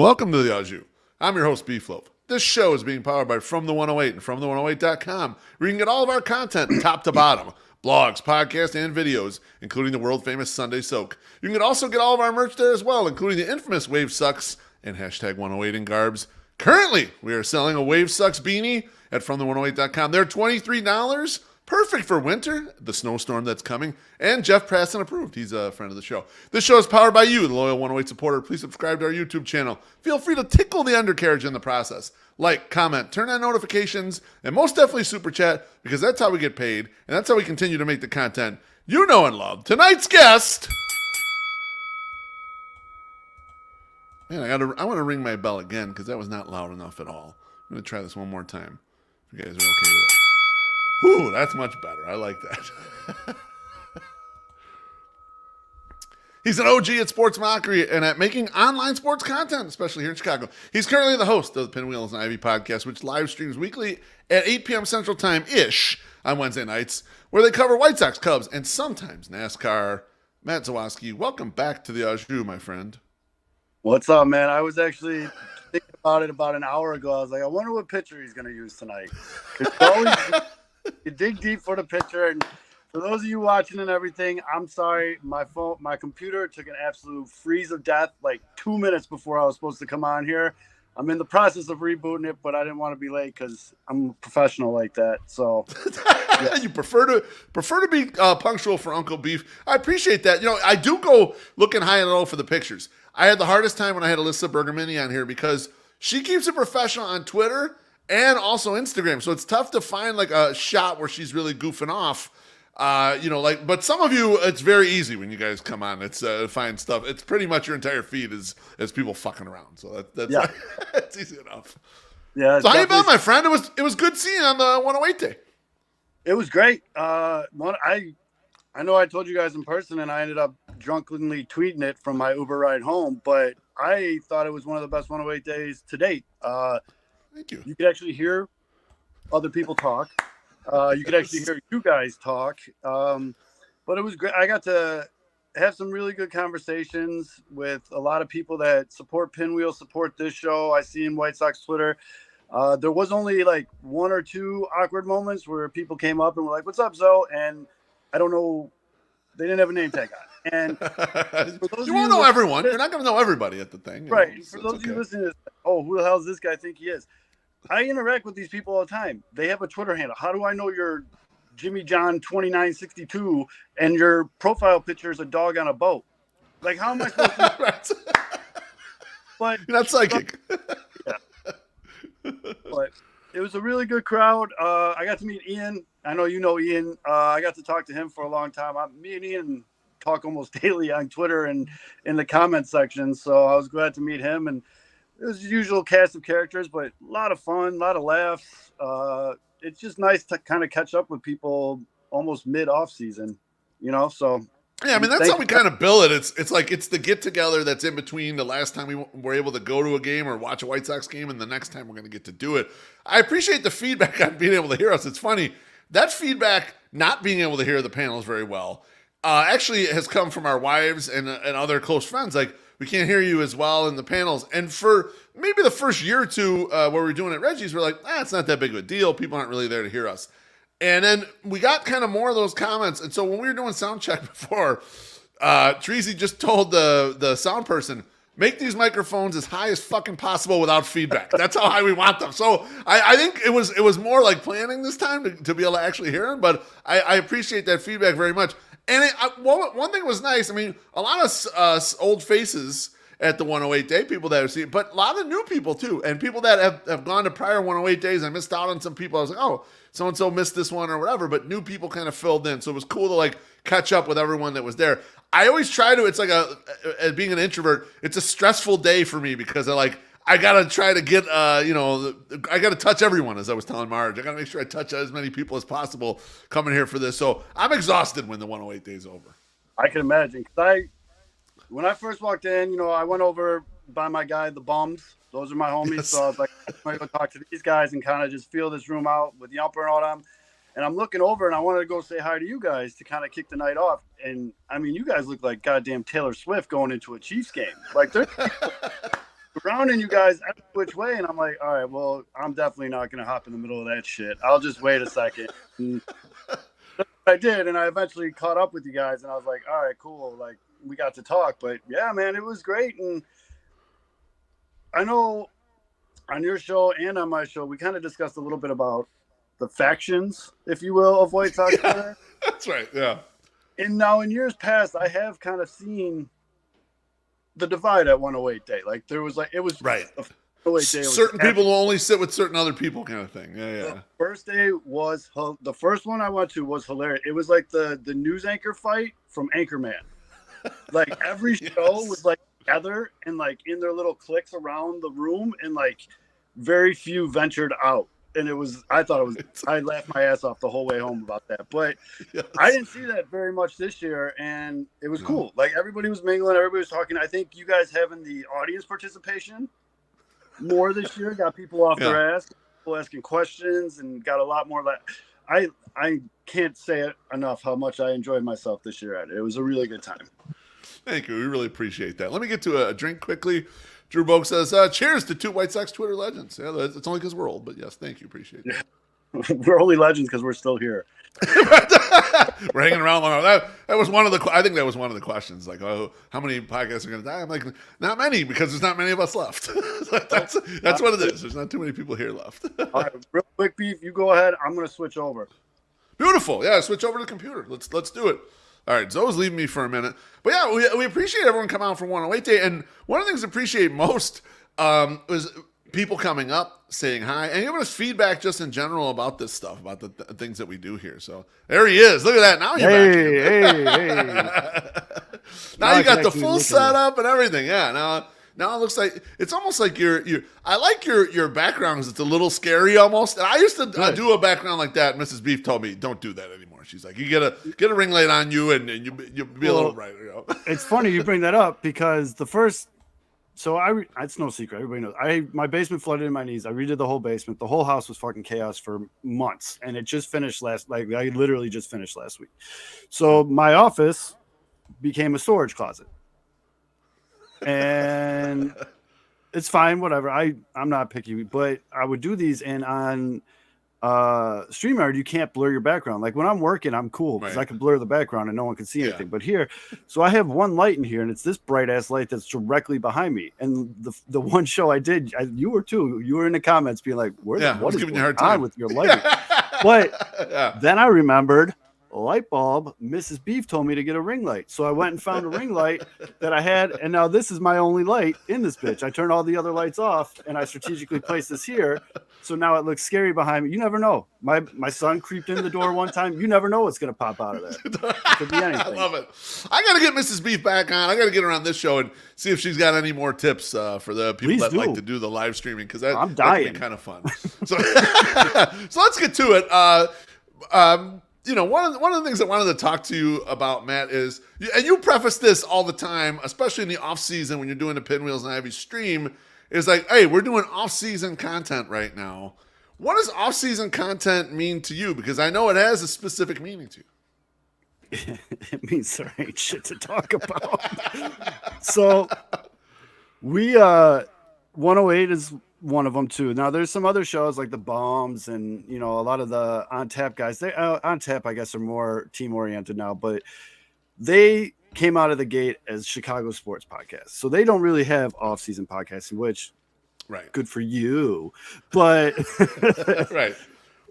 Welcome to the Au Jus. I'm your host, Beefloaf. This show is being powered by From the 108 and FromThe108.com, where you can get all of our content top to bottom. Blogs, podcasts, and videos, including the world-famous Sunday Soak. You can also get all of our merch there as well, including the infamous Wave Sucks and hashtag 108 in Garbs. Currently, we are selling a Wave Sucks beanie at FromThe108.com. They're $23. Perfect for winter, the snowstorm that's coming, and Jeff Preston approved. He's a friend of the show. This show is powered by you, the loyal 108 supporter. Please subscribe to our YouTube channel. Feel free to tickle the undercarriage in the process. Like, comment, turn on notifications, and most definitely super chat, because that's how we get paid, and that's how we continue to make the content you know and love. Tonight's guest... Man, I want to ring my bell again, because that was not loud enough at all. I'm going to try this one more time, if you guys are okay with it. Ooh, that's much better. I like that. He's an OG at Sports Mockery and at making online sports content, especially here in Chicago. He's currently the host of the Pinwheels and Ivy podcast, which live streams weekly at 8 p.m. Central Time-ish on Wednesday nights, where they cover White Sox, Cubs, and sometimes NASCAR. Matt Zawaski, welcome back to the Au Jus, my friend. What's up, man? I was actually thinking about it about an hour ago. I was like, I wonder what pitcher he's going to use tonight. It's always... You dig deep for the picture, and for those of you watching and everything, I'm sorry. My computer took an absolute freeze of death like 2 minutes before I was supposed to come on here. I'm in the process of rebooting it, but I didn't want to be late because I'm a professional like that. So yeah. You prefer to be punctual for Uncle Beef. I appreciate that. You know, I do go looking high and low for the pictures. I had the hardest time when I had Alyssa Bergamini on here because she keeps it professional on Twitter and also Instagram. So it's tough to find like a shot where she's really goofing off. But some of you, it's very easy when you guys come on. It's find stuff. It's pretty much your entire feed is people fucking around. So that's yeah. It's easy enough. Yeah. So how you been, my friend? It was good seeing you on the 108 day. It was great. I know I told you guys in person, and I ended up drunkenly tweeting it from my Uber ride home. But I thought it was one of the best 108 days to date. Thank you. You could actually hear other people talk. You could actually hear you guys talk. But it was great. I got to have some really good conversations with a lot of people that support Pinwheels, support this show. I see in White Sox Twitter. There was only like one or two awkward moments where people came up and were like, "What's up, Zoe?" And I don't know. They didn't have a name tag on. And you won't know everyone. You're not going to know everybody at the thing. Right. For those of you listening, oh, who the hell does this guy think he is? I interact with these people all the time. They have a Twitter handle. How do I know you're Jimmy John 2962 and your profile picture is a dog on a boat? Like, how am I supposed to? Right. But you're not psychic. Yeah. But it was a really good crowd. I got to meet Ian. I know you know Ian. I got to talk to him for a long time. Me and Ian talk almost daily on Twitter and in the comment section. So I was glad to meet him. And it was the usual cast of characters, but a lot of fun, a lot of laughs. It's just nice to kind of catch up with people almost mid-off season, you know? So yeah, I mean, that's how we kind of bill it. It's like it's the get-together that's in between the last time we were able to go to a game or watch a White Sox game and the next time we're going to get to do it. I appreciate the feedback on being able to hear us. It's funny. That feedback, not being able to hear the panels very well, actually has come from our wives and other close friends. Like, we can't hear you as well in the panels. And for maybe the first year or two where we were doing it at Reggie's, we're like, it's not that big of a deal. People aren't really there to hear us. And then we got kind of more of those comments. And so when we were doing sound check before, Treasy just told the sound person, make these microphones as high as fucking possible without feedback. That's how high we want them. So I think it was more like planning this time to be able to actually hear them. But I appreciate that feedback very much. And one thing was nice. I mean, a lot of old faces at the 108 day, people that have seen, but a lot of new people too, and people that have gone to prior 108 days. I missed out on some people. I was like, oh, so-and-so missed this one or whatever, but new people kind of filled in. So it was cool to like catch up with everyone that was there. I always try to, it's like being an introvert, it's a stressful day for me because I got to try to get, I got to touch everyone, as I was telling Marge. I got to make sure I touch as many people as possible coming here for this. So I'm exhausted when the 108 day is over. I can imagine. When I first walked in, I went over by my guy, the Bums. Those are my homies. Yes. So I was like, I'm going to go talk to these guys and kind of just feel this room out with Yumper and all them. And I'm looking over, and I wanted to go say hi to you guys to kind of kick the night off. And, I mean, you guys look like goddamn Taylor Swift going into a Chiefs game. Like, surrounding you guys every which way, and I'm like, all right, well, I'm definitely not going to hop in the middle of that shit. I'll just wait a second. And that's what I did, and I eventually caught up with you guys, and I was like, all right, cool. Like, we got to talk. But, yeah, man, it was great. And I know on your show and on my show, we kind of discussed a little bit about the factions, if you will, of White Sox. Yeah, that's right, yeah. And now in years past, I have kind of seen the divide at 108 Day. Like, there was, like, it was right. 108 Day. Certain people will only sit with certain other people kind of thing. Yeah, yeah. The first day was, the first one I went to was hilarious. It was like the news anchor fight from Anchorman. Like, every show was, like, together and, like, in their little cliques around the room, and, like, very few ventured out. And it was, I thought it was, I laughed my ass off the whole way home about that. But I didn't see that very much this year, and it was cool. Like, everybody was mingling, everybody was talking. I think you guys having the audience participation more this year got people off their ass, people asking questions, and got a lot more. I can't say it enough how much I enjoyed myself this year at it. It was a really good time. Thank you. We really appreciate that. Let me get to a drink quickly. Drew Boak says, cheers to two White Sox Twitter legends. Yeah, it's only because we're old, but yes, thank you. Appreciate it. Yeah. We're only legends because we're still here. We're hanging around long enough. That was one of the, I think that was one of the questions. Like, oh, how many podcasts are going to die? I'm like, not many, because there's not many of us left. That's what it is. There's not too many people here left. All right, real quick, Beef, you go ahead. I'm going to switch over. Beautiful. Yeah, switch over to the computer. Let's do it. All right, Zoe's leaving me for a minute. But yeah, we appreciate everyone coming out for 108 Day. And one of the things I appreciate most was people coming up, saying hi, and giving us feedback just in general about this stuff, about the things that we do here. So there he is. Look at that. Now you're back. Now you got the full setup and everything. Yeah, now it looks like it's almost like you're I like your background because it's a little scary almost. And I used to do a background like that. Mrs. Beef told me, don't do that anymore. She's like, you get a ring light on you and you'll be a little brighter. You know? It's funny you bring that up because the first, so it's no secret. Everybody knows. My basement flooded in my knees. I redid the whole basement. The whole house was fucking chaos for months, and it just finished I literally just finished last week. So my office became a storage closet. And it's fine, whatever. I'm not picky, but I would do these, and on StreamYard you can't blur your background. Like when I'm working, I'm cool because I can blur the background and no one can see anything. But here, so I have one light in here, and it's this bright ass light that's directly behind me. And the one show I did, you were too. You were in the comments being like, "What is going on with your lighting?" But then I remembered. Light bulb, Mrs. Beef told me to get a ring light. So I went and found a ring light that I had, and now this is my only light in this bitch. I turned all the other lights off, and I strategically placed this here. So now it looks scary behind me. You never know. My son creeped in the door one time. You never know what's going to pop out of there. It could be anything. I love it. I got to get Mrs. Beef back on. I got to get her on this show and see if she's got any more tips for the people that like to do the live streaming, because that would be kind of fun. So, so let's get to it. One of the things I wanted to talk to you about, Matt, is, and you preface this all the time, especially in the off season when you're doing the Pinwheels and Ivy stream, is like, hey, we're doing off season content right now. What does off season content mean to you? Because I know it has a specific meaning to you. It means there ain't shit to talk about. So we 108 is one of them too. Now there's some other shows like the Bombs and a lot of the On Tap guys. They On Tap, I guess, are more team oriented now, but they came out of the gate as Chicago sports podcasts, so they don't really have off season podcasting, which good for you, but right.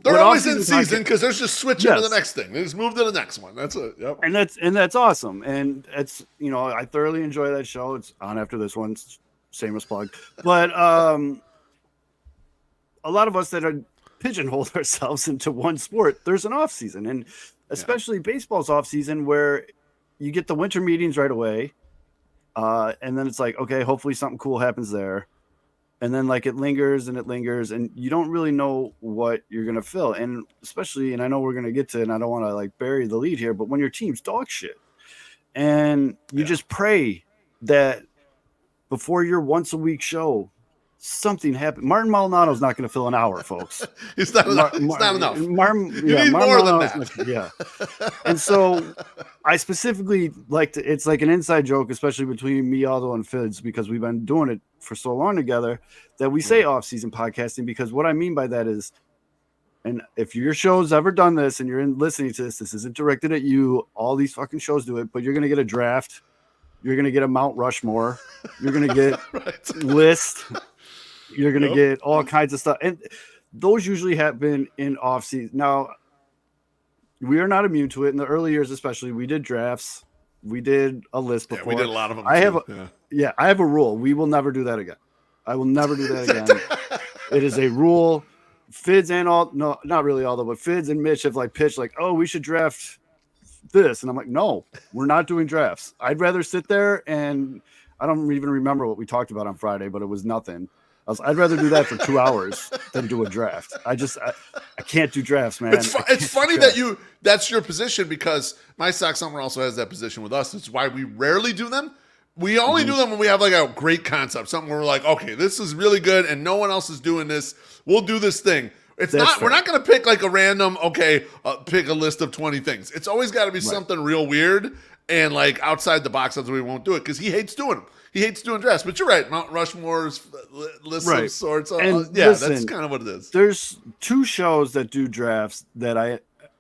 They're always in season because they're just switching to the next thing. They just move to the next one. That's it. Yep. And that's awesome. And it's I thoroughly enjoy that show. It's on after this one. Shameless plug. But a lot of us that are pigeonholed ourselves into one sport, there's an off season, and especially baseball's off season where you get the winter meetings right away, and then it's like, okay, hopefully something cool happens there, and then like it lingers, and you don't really know what you're gonna fill, and especially, and I know we're gonna get to, and I don't want to like bury the lead here, but when your team's dog shit, and you just pray that before your once a week show, something happened. Martin Maldonado's not going to fill an hour, folks. It's not enough. It's not enough. You need more than that. Yeah. And so I specifically it's like an inside joke, especially between me, Aldo, and Fids, because we've been doing it for so long together, that we say off-season podcasting, because what I mean by that is, and if your show's ever done this and you're listening to this isn't directed at you. All these fucking shows do it, but you're going to get a draft. You're going to get a Mount Rushmore. You're going to get list. You're going to get all kinds of stuff. And those usually happen in off season. Now, we are not immune to it. In the early years, especially, we did drafts. We did a list before. Yeah, we did a lot of them. I have a rule. We will never do that again. I will never do that again. It is a rule. Fids and no, not really Aldo, but Fids and Mitch have pitched oh, we should draft this. And I'm like, no, we're not doing drafts. I'd rather sit there and I don't even remember what we talked about on Friday, but it was nothing. I'd rather do that for 2 hours than do a draft. I can't do drafts, man. It's funny that that's your position, because my Sox Summer also has that position with us. It's why we rarely do them. We only do them when we have a great concept, something where we're like, okay, this is really good and no one else is doing this. We'll do this thing. We're not going to pick a random, pick a list of 20 things. It's always got to be something real weird and outside the box, otherwise we won't do it, because he hates doing them. He hates doing drafts, but you're right. Mount Rushmore's list of sorts. Listen, that's kind of what it is. There's 2 shows that do drafts that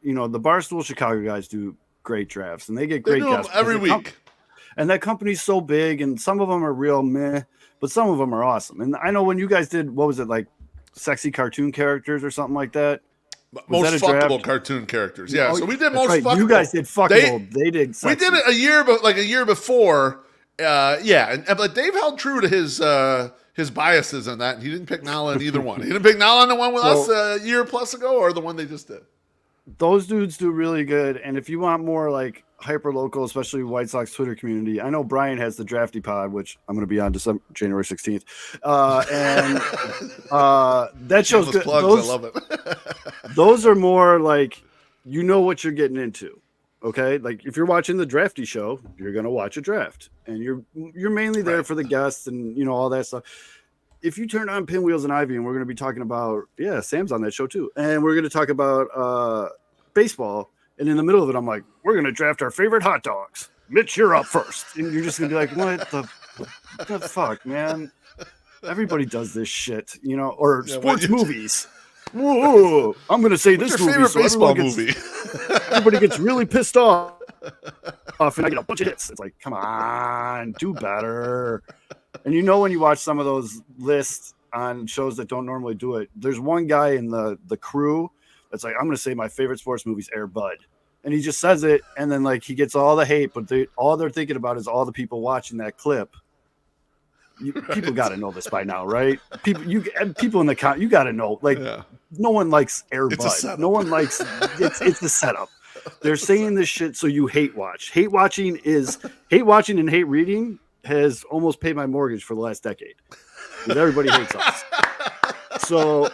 the Barstool Chicago guys do great drafts, and they get great guests every week. And that company's so big, and some of them are real meh, but some of them are awesome. And I know when you guys did, what was it, sexy cartoon characters or something like that? Most fuckable cartoon characters. Yeah, so we did most fuckable. You guys did fuckable. They did sexy. We did it a year before. But Dave held true to his biases on that, and he didn't pick Nala in either one. He didn't pick Nala in the one with us a year plus ago, or the one they just did. Those dudes do really good, and if you want more hyper local, especially White Sox Twitter community, I know Brian has the Drafty Pod, which I'm going to be on January 16th, and that show's good. Plugs, I love it. Those are more what you're getting into. Okay, if you're watching the Drafty show, you're gonna watch a draft, and you're mainly there for the guests and all that stuff. If you turn on Pinwheels and Ivy, and we're gonna be talking about Sam's on that show too, and we're gonna talk about baseball, and in the middle of it, I'm like, we're gonna draft our favorite hot dogs. Mitch, you're up first, and you're just gonna be like, what the fuck, man? Everybody does this shit, or sports movies. Whoa, I'm going to say What's this your movie. Favorite baseball movie? Everybody gets really pissed off, and I get a bunch of hits. It's like, come on, do better. And when you watch some of those lists on shows that don't normally do it, there's one guy in the crew that's like, I'm going to say my favorite sports movie is Air Bud. And he just says it, and then he gets all the hate, but all they're thinking about is all the people watching that clip. People got to know this by now, right? People in the you got to know. No one likes Air Bud. No one likes it's the setup. They're saying this shit so you hate watch. Hate watching and hate reading has almost paid my mortgage for the last decade. Because everybody hates us. So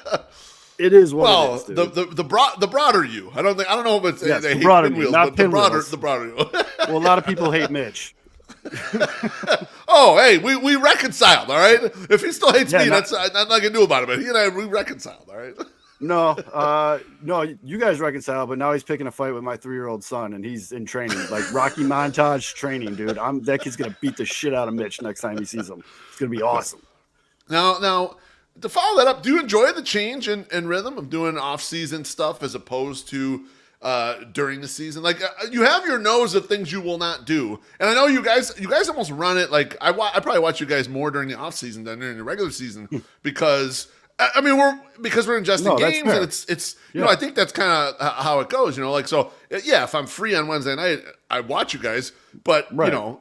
it is what it is. Dude. The broader you. I don't know if it's they hate broader Pinwheels, not but Pinwheels. the broader you. Well, a lot of people hate Mitch. Oh, hey, we reconciled, all right? If he still hates me, that's I'm not gonna do about it. But he and I we reconciled, all right? No, you guys reconciled, but now he's picking a fight with my 3-year-old son, and he's in training, Rocky Montage training, dude. That kid's gonna beat the shit out of Mitch next time he sees him. It's gonna be awesome. Now, to follow that up, do you enjoy the change in rhythm of doing off-season stuff as opposed to during the season? You have your nose of things you will not do, and I know you guys almost run it I probably watch you guys more during the off season than during the regular season because we're ingesting games, and it's I think that's kind of how it goes, so if I'm free on Wednesday night, I watch you guys, but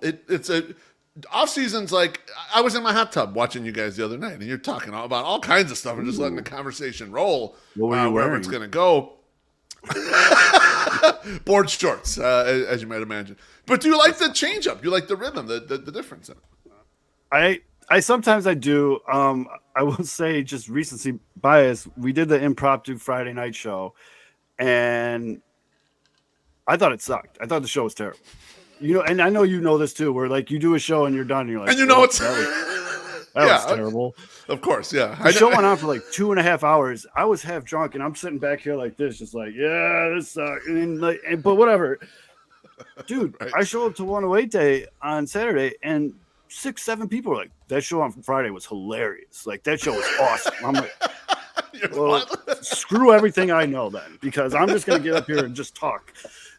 it's a off season's I was in my hot tub watching you guys the other night, and you're talking about all kinds of stuff and just letting the conversation roll wherever it's going to go. Board shorts, as you might imagine. But do you like the change up? You like the rhythm, the difference in it? I sometimes I do. I will say, just recency bias, we did the impromptu Friday night show, and I thought it sucked. I thought the show was terrible. And I know you know this too, where you do a show and you're done, and you're like, and it's that was terrible. Of course, yeah. The show went on for like 2.5 hours. I was half drunk, and I'm sitting back here like this, just like, yeah, this sucks. But whatever. Dude, right. I show up to 108 Day on Saturday, and 6-7 people were like, that show on Friday was hilarious. Like, that show was awesome. I'm like, well, screw everything I know then, because I'm just going to get up here and just talk.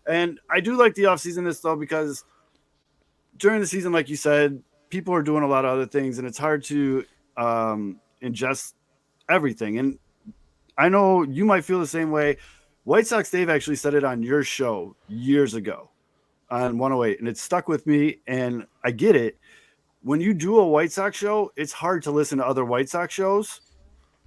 And I do like the offseason this, though, because during the season, like you said, people are doing a lot of other things, and it's hard to ingest everything. And I know you might feel the same way. White Sox Dave actually said it on your show years ago on 108, and it stuck with me, and I get it. When you do a White Sox show, it's hard to listen to other White Sox shows,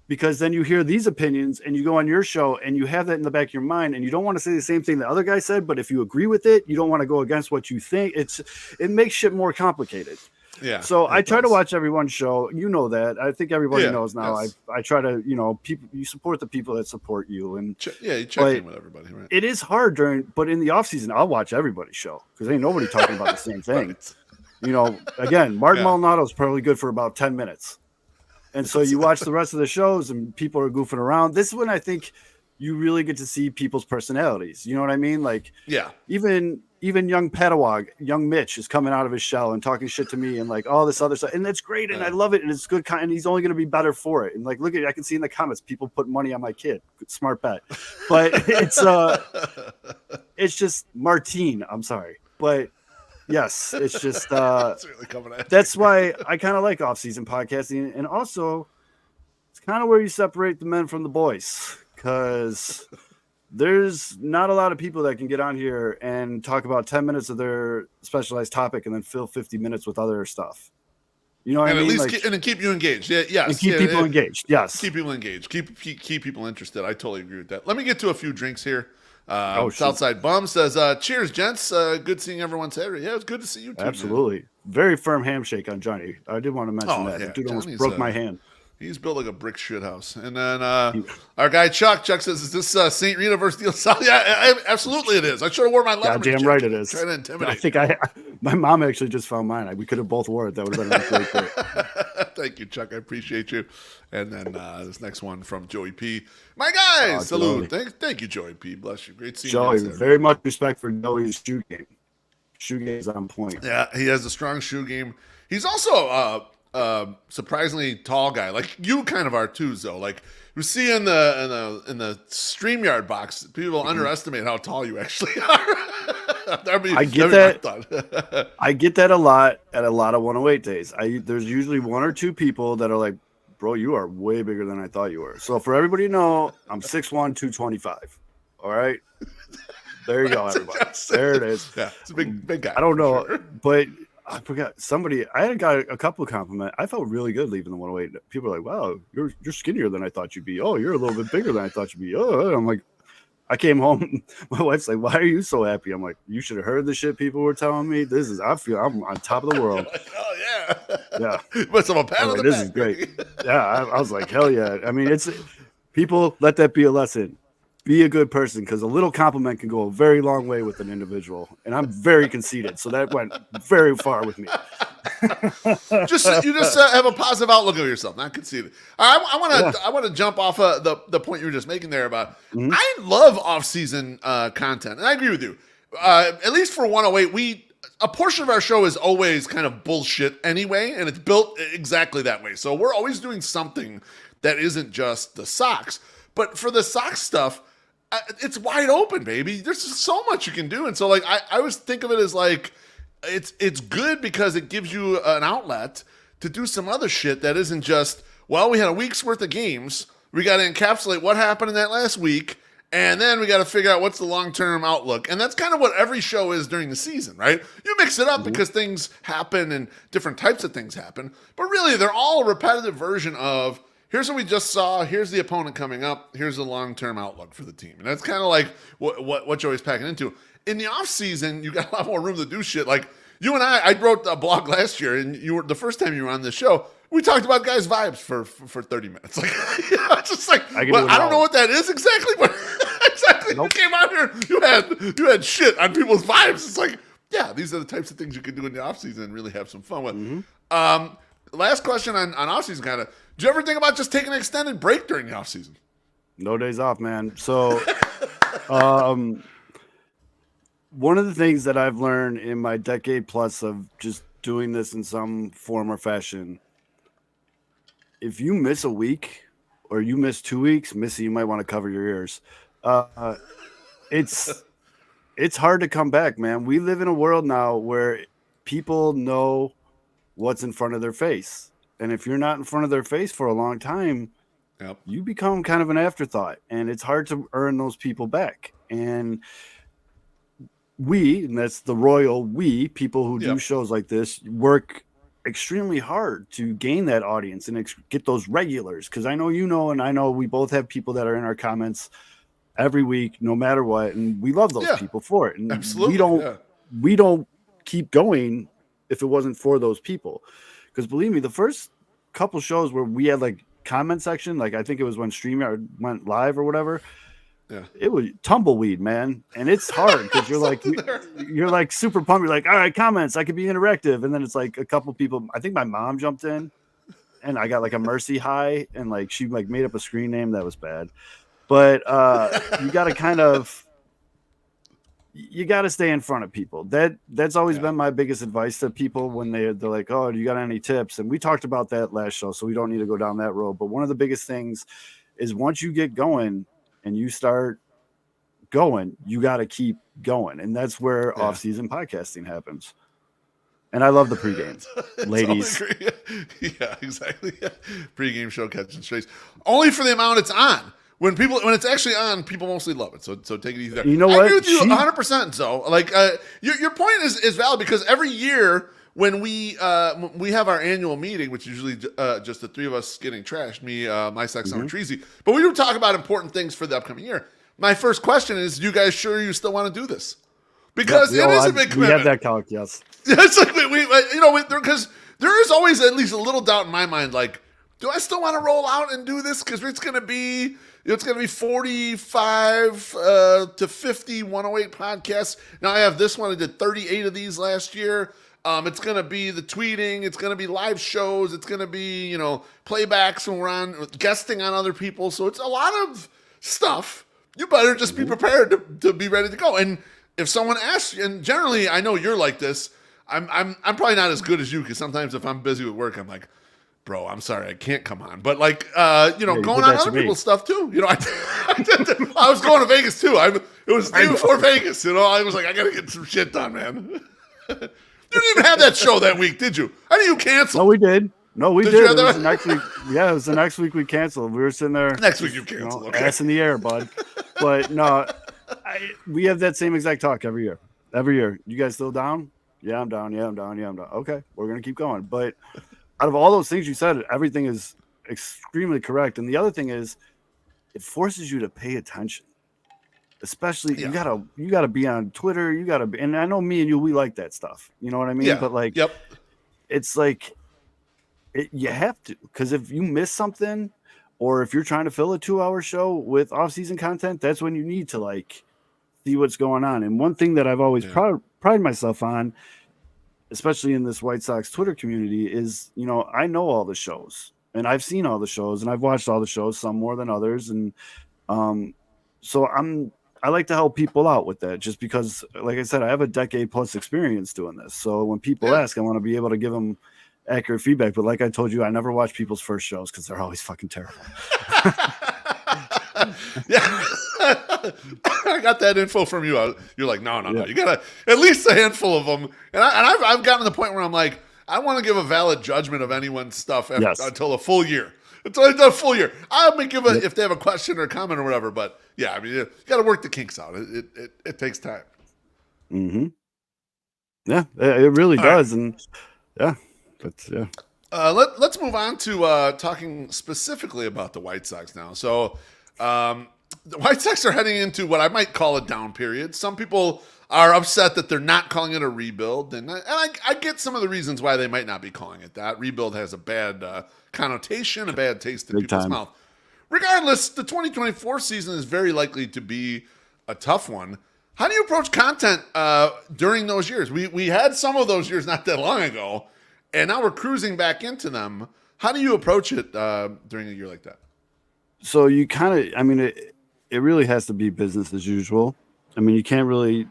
because then you hear these opinions and you go on your show and you have that in the back of your mind, and you don't want to say the same thing the other guy said, but if you agree with it, you don't want to go against what you think. It makes shit more complicated. Yeah. So I try to watch everyone's show. You know that. I think everybody knows now. Yes. I try to, people, you support the people that support you. And you check in with everybody, right? It is hard but in the off season, I'll watch everybody's show, because ain't nobody talking about the same thing. Right. Again, Martin Maldonado is probably good for about 10 minutes. And so you watch the rest of the shows and people are goofing around. This is when I think you really get to see people's personalities. You know what I mean? Like, even young Padawag, young Mitch is coming out of his shell and talking shit to me and like all this other stuff. And that's great. And I love it. And it's good. And he's only going to be better for it. And like, look at, I can see in the comments, people put money on my kid. Smart bet. But it's just Martine. I'm sorry. But yes, it's just, that's why I kind of like off-season podcasting. And also it's kind of where you separate the men from the boys, because there's not a lot of people that can get on here and talk about 10 minutes of their specialized topic and then fill 50 minutes with other stuff. You know what I mean? At least and keep you engaged. Yes. And keep people engaged. Yes. Keep people engaged. Keep people interested. I totally agree with that. Let me get to a few drinks here. Southside Bum says, cheers, gents. Good seeing everyone Saturday. Yeah, it's good to see you too. Absolutely. Man. Very firm handshake on Johnny. I did want to mention that. The dude almost broke my hand. He's built like a brick shit house. And then our guy Chuck says, is this St. Rita versus Steel South? Yeah, absolutely it is. I should have worn my leverage. Goddamn right it is. Trying to intimidate. I think my mom actually just found mine. We could have both wore it. That would have been really great. Thank you, Chuck. I appreciate you. And then this next one from Joey P. My guys, salute. Thank you, Joey P. Bless you. Great seeing you. Joey, very much respect for Joey's shoe game. Shoe game is on point. Yeah, he has a strong shoe game. He's also surprisingly tall guy, like you kind of are too, though. Like you see in the StreamYard box, people underestimate how tall you actually are. I get that. I get that a lot at a lot of 108 days. There's usually one or two people that are like, bro, you are way bigger than I thought you were. So for everybody to know, I'm 6'1", 225. All right. There you go, everybody. There it is. Yeah, it's a big guy. I don't know, but I forgot somebody. I had got a couple of compliments. I felt really good leaving the 108. People are like, "Wow, you're skinnier than I thought you'd be. Oh, you're a little bit bigger than I thought you'd be." Oh, I'm like, I came home. My wife's like, "Why are you so happy?" I'm like, "You should have heard the shit people were telling me. I feel I'm on top of the world." Like, oh yeah. But some pat on the this back. Is great. Yeah, I was like, hell yeah. I mean, it's people. Let that be a lesson. Be a good person, because a little compliment can go a very long way with an individual. And I'm very conceited, so that went very far with me. You just have a positive outlook of yourself, not conceited. I want to jump off the point you were just making there about. Mm-hmm. I love off-season content, and I agree with you. At least for 108, a portion of our show is always kind of bullshit anyway, and it's built exactly that way. So we're always doing something that isn't just the Sox. But for the Sox stuff, it's wide open, baby. There's just so much you can do. And so like I always think of it as like it's good because it gives you an outlet to do some other shit that isn't just, well, we had a week's worth of games. We got to encapsulate what happened in that last week, and then we got to figure out what's the long-term outlook. And that's kind of what every show is during the season, right? You mix it up because things happen and different types of things happen. But really, they're all a repetitive version of, here's what we just saw. Here's the opponent coming up. Here's the long-term outlook for the team. And that's kind of like what Joey's packing into. In the offseason, you got a lot more room to do shit. Like you and I wrote a blog last year, and you were the first time you were on this show. We talked about guys' vibes for 30 minutes. Like, it's just like, I don't know what that is exactly, but exactly. Nope. You came out here, you had shit on people's vibes. It's like, yeah, these are the types of things you can do in the offseason and really have some fun with. Mm-hmm. last question on offseason kind of. Do you ever think about just taking an extended break during the offseason? No days off, man. So, one of the things that I've learned in my decade plus of just doing this in some form or fashion, if you miss a week or you miss 2 weeks, Missy, you might want to cover your ears. It's hard to come back, man. We live in a world now where people know what's in front of their face. And if you're not in front of their face for a long time, you become kind of an afterthought, and it's hard to earn those people back. And that's the royal we, people who do shows like this, work extremely hard to gain that audience and get those regulars. Because I know and I know we both have people that are in our comments every week, no matter what, and we love those people for it. And absolutely, we don't keep going if it wasn't for those people. Because believe me, the first couple shows where we had like comment section, like I think it was when StreamYard went live or whatever. Yeah, it was tumbleweed, man, and it's hard because you're like super pumped. You're like, all right, comments, I could be interactive, and then it's like a couple people. I think my mom jumped in, and I got like a mercy high, and like she like made up a screen name that was bad. But you got to you got to stay in front of people. That's always been my biggest advice to people when they're like, oh, do you got any tips? And we talked about that last show, so we don't need to go down that road. But one of the biggest things is once you get going and you start going, you got to keep going. And that's where off-season podcasting happens. And I love the pregame, ladies. Yeah, exactly. Pregame show catching strays. Only for the amount it's on. When it's actually on, people mostly love it. So take it easy there. You know what? I agree with you 100%. So like, your point is valid because every year when we have our annual meeting, which is usually just the three of us getting trashed, me, my sex, and Treasy, but we do talk about important things for the upcoming year. My first question is, you guys sure you still want to do this? Because it is a big commitment. We have that talk, yes. It's like because there is always at least a little doubt in my mind, like, do I still want to roll out and do this? Because it's going to be 45 to 50 108 podcasts. Now I have this one. I did 38 of these last year. It's going to be the tweeting. It's going to be live shows. It's going to be, playbacks when we're on guesting on other people. So it's a lot of stuff. You better just be prepared to be ready to go. And if someone asks, and generally I know you're like this, I'm probably not as good as you because sometimes if I'm busy with work, I'm like, bro, I'm sorry, I can't come on. But like, going on other people's stuff too. I was going to Vegas too. It was the day before Vegas. I was like, I got to get some shit done, man. You didn't even have that show that week, did you? How do you cancel? No, we did. Did. It was the next week. Yeah, it was the next week we canceled. We were sitting there. Next week you canceled. Okay. Ass in the air, bud. But no, we have that same exact talk every year. Every year. You guys still down? Yeah, I'm down. Yeah, I'm down. Yeah, I'm down. Okay, we're going to keep going. But out of all those things you said, everything is extremely correct. And the other thing is, it forces you to pay attention. Especially you gotta be on Twitter. You gotta be, and I know me and you, we like that stuff. You know what I mean? Yeah. But like, it's like you have to, because if you miss something, or if you're trying to fill a 2-hour show with off-season content, that's when you need to like see what's going on. And one thing that I've always pride myself on, especially in this White Sox Twitter community, is, I know all the shows and I've seen all the shows and I've watched all the shows, some more than others. And so I like to help people out with that just because, like I said, I have a decade plus experience doing this. So when people ask, I want to be able to give them accurate feedback. But like I told you, I never watch people's first shows because they're always fucking terrible. Yeah. I got that info from you. You're like, no. You got at least a handful of them. And I've gotten to the point where I'm like, I want to give a valid judgment of anyone's stuff until a full year. Until I've done a full year. I may give if they have a question or a comment or whatever. But yeah, I mean, you got to work the kinks out. It takes time. Mm-hmm. Yeah, it really does. Right. And yeah, that's let's move on to talking specifically about the White Sox now. So the White Sox are heading into what I might call a down period. Some people are upset that they're not calling it a rebuild, and I get some of the reasons why they might not be calling it that. Rebuild has a bad connotation, a bad taste in people's mouth. Regardless, the 2024 season is very likely to be a tough one. How do you approach content during those years? We had some of those years not that long ago, and now we're cruising back into them. How do you approach it during a year like that? So you kind of, I mean, it really has to be business as usual. I mean, you can't really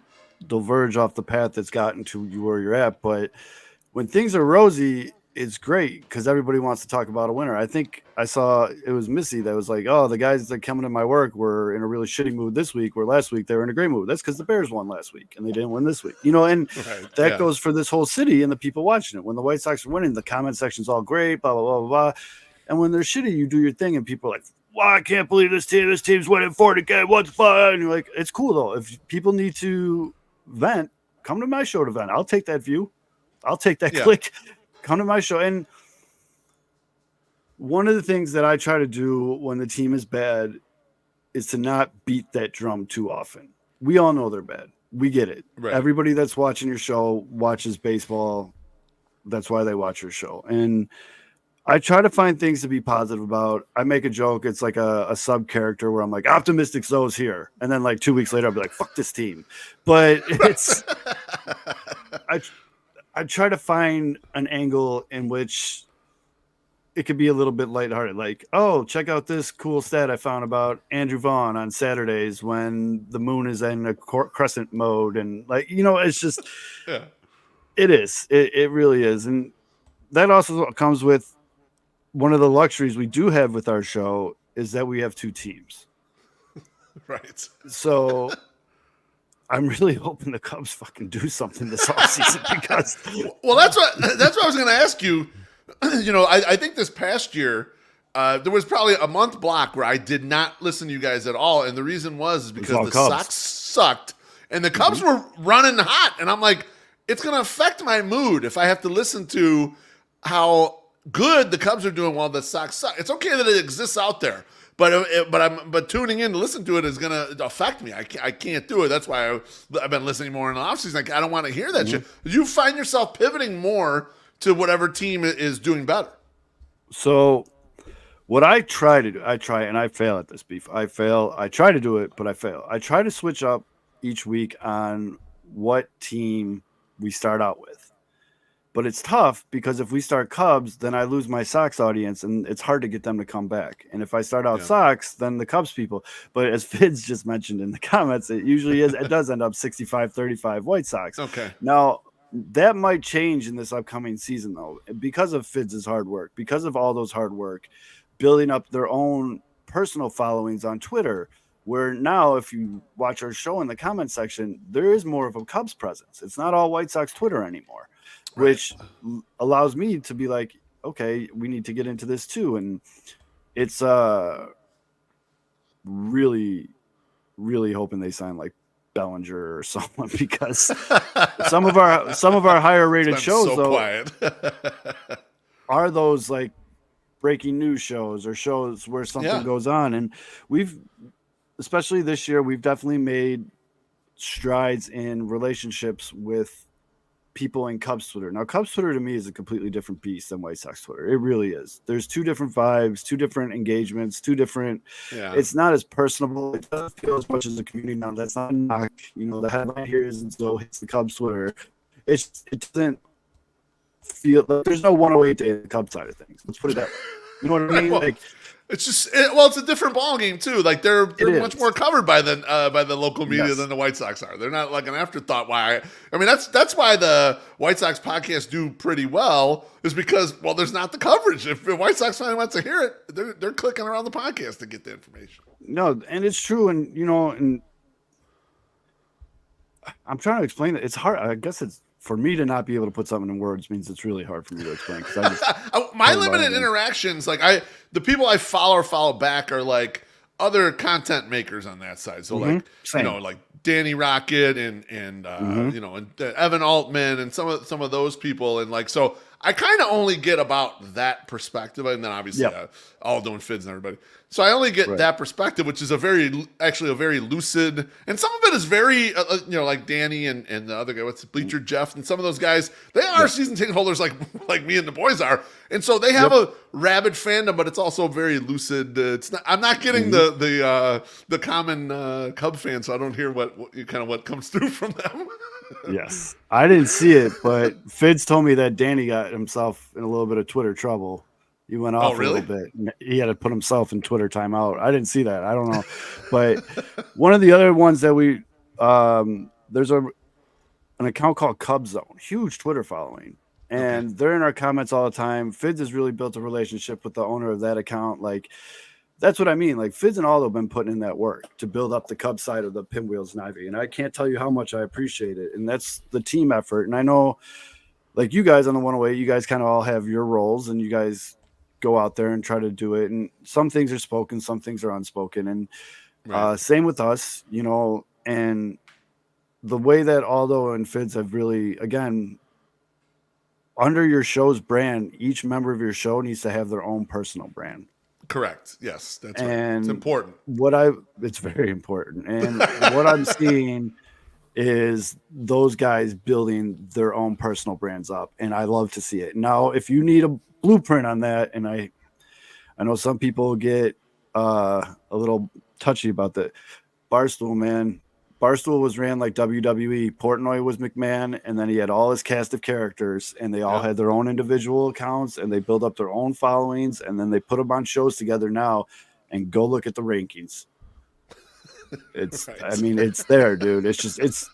diverge off the path that's gotten to you where you're at. But when things are rosy, it's great because everybody wants to talk about a winner. I think I saw it was Missy that was like, oh, the guys that coming to my work were in a really shitty mood this week, where last week they were in a great mood. That's because the Bears won last week and they didn't win this week. And that goes for this whole city and the people watching it. When the White Sox are winning, the comment section's all great, blah, blah, blah, blah, blah. And when they're shitty, you do your thing and people are like, wow, I can't believe this team's winning 40 games. What's fun? And you're like, it's cool though. If people need to vent, come to my show to vent. I'll take that view. I'll take that click. Come to my show. And one of the things that I try to do when the team is bad is to not beat that drum too often. We all know they're bad. We get it. Right. Everybody that's watching your show watches baseball. That's why they watch your show. And I try to find things to be positive about. I make a joke. It's like a sub character where I'm like, optimistic Zoe's here. And then like 2 weeks later, I'll be like, fuck this team. But it's, I try to find an angle in which it could be a little bit lighthearted. Like, oh, check out this cool stat I found about Andrew Vaughn on Saturdays when the moon is in a crescent mode. And like, it's just, it is. It really is. And that also comes with one of the luxuries we do have with our show is that we have two teams. Right. So I'm really hoping the Cubs fucking do something this offseason because that's what I was going to ask you. I think this past year there was probably a month block where I did not listen to you guys at all, and the reason was because the Sox sucked and the Cubs were running hot, and I'm like, it's going to affect my mood if I have to listen to how good the Cubs are doing while the Sox suck. It's okay that it exists out there. But tuning in to listen to it is going to affect me. I can't do it. That's why I've been listening more in the offseason. Like, I don't want to hear that shit. You find yourself pivoting more to whatever team is doing better. So what I try to do, and I fail at this, Beef. I fail. I try to do it, but I fail. I try to switch up each week on what team we start out with. But it's tough because if we start Cubs, then I lose my Sox audience, and it's hard to get them to come back. And if I start out Sox, then the Cubs people. But as Fids just mentioned in the comments, it usually is. It does end up 65-35 White Sox. Okay. Now, that might change in this upcoming season, though, because of Fids' hard work, because of all those hard work, building up their own personal followings on Twitter, where now if you watch our show in the comment section, there is more of a Cubs presence. It's not all White Sox Twitter anymore. Which allows me to be like, okay, we need to get into this too. And it's really, really hoping they sign like Bellinger or someone because some of our higher rated shows are those like breaking news shows or shows where something goes on. And especially this year, we've definitely made strides in relationships with people in Cubs Twitter. Now, Cubs Twitter to me is a completely different beast than White Sox Twitter. It really is. There's two different vibes, two different engagements, two different. Yeah. It's not as personable. It doesn't feel as much as a community now. That's not a knock. The headline here isn't so hits the Cubs Twitter. It doesn't feel like there's no 108 day in the Cubs side of things. Let's put it that way. You know what I mean? Like. It's just it's a different ball game too. Like they're much more covered by the local media than the White Sox are. They're not like an afterthought. I mean that's why the White Sox podcasts do pretty well is because there's not the coverage. If the White Sox fan wants to hear it, they're clicking around the podcast to get the information. No, and it's true, and and I'm trying to explain it. It's hard. I guess it's. For me to not be able to put something in words means it's really hard for me to explain. My limited interactions, like the people I follow back are like other content makers on that side. So like like Danny Rocket and and Evan Altman and some of those people, and like so I kind of only get about that perspective, and then obviously all doing Fids and everybody. So I only get that perspective, which is a very lucid, and some of it is very, like Danny and the other guy, what's Bleacher Jeff, and some of those guys, they are season ticket holders like me and the boys are, and so they have a rabid fandom, but it's also very lucid. I'm not getting the common Cub fan, so I don't hear what comes through from them. Yes. I didn't see it, but Fitz told me that Danny got himself in a little bit of Twitter trouble. He went off really? a little bit. He had to put himself in Twitter timeout. I didn't see that. I don't know. But one of the other ones that we there's an account called Cub Zone, huge Twitter following. And they're in our comments all the time. Fitz has really built a relationship with the owner of that account. Like, that's what I mean. Like, Fitz and Aldo have been putting in that work to build up the Cubs side of the Pinwheels and Ivy. And I can't tell you how much I appreciate it. And that's the team effort. And I know, like, you guys on the 108, you guys kind of all have your roles and you guys go out there and try to do it. And some things are spoken, some things are unspoken. And same with us, you know, and the way that Aldo and Fitz have really, again, under your show's brand, each member of your show needs to have their own personal brand. Correct. Yes, that's right. It's important. It's very important. And what I'm seeing is those guys building their own personal brands up, and I love to see it. Now, if you need a blueprint on that, and I know some people get a little touchy about that. Barstool, man. Barstool was ran like WWE. Portnoy was McMahon, and then he had all his cast of characters, and they all had their own individual accounts, and they built up their own followings, and then they put them on shows together now, and go look at the rankings. It's, I mean, it's there, dude. It's just,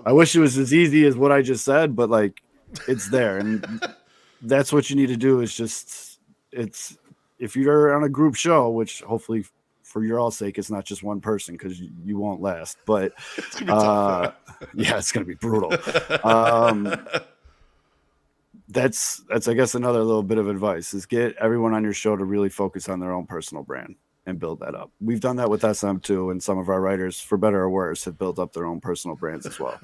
I wish it was as easy as what I just said, but like, it's there, and that's what you need to do. Is just, if you're on a group show, which hopefully, for your all sake, it's not just one person because you won't last. But it's gonna be it's going to be brutal. That's I guess another little bit of advice is get everyone on your show to really focus on their own personal brand and build that up. We've done that with SM too, and some of our writers, for better or worse, have built up their own personal brands as well.